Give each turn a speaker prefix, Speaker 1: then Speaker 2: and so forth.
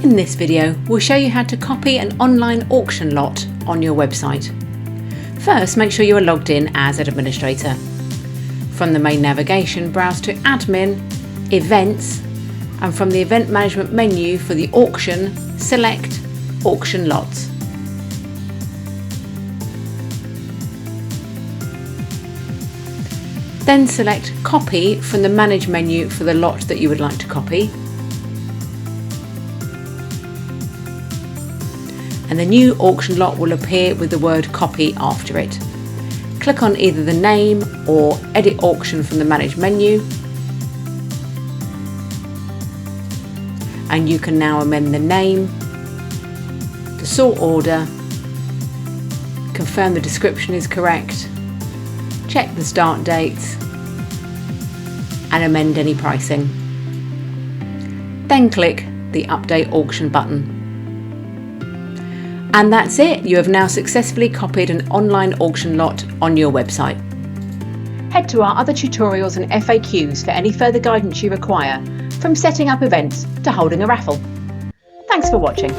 Speaker 1: In this video, we'll show you how to copy an online auction lot on your website. First, make sure you are logged in as an administrator. From the main navigation, browse to Admin, Events, and from the Event Management menu for the auction, select Auction Lots. Then select Copy from the Manage menu for the lot that you would like to copy. And the new auction lot will appear with the word Copy after it. Click on either the name or Edit Auction from the Manage menu. And you can now amend the name, the sort order, confirm the description is correct, check the start dates, and amend any pricing. Then click the Update Auction button. And that's it, you have now successfully copied an online auction lot on your website. Head to our other tutorials and FAQs for any further guidance you require, from setting up events to holding a raffle. Thanks for watching.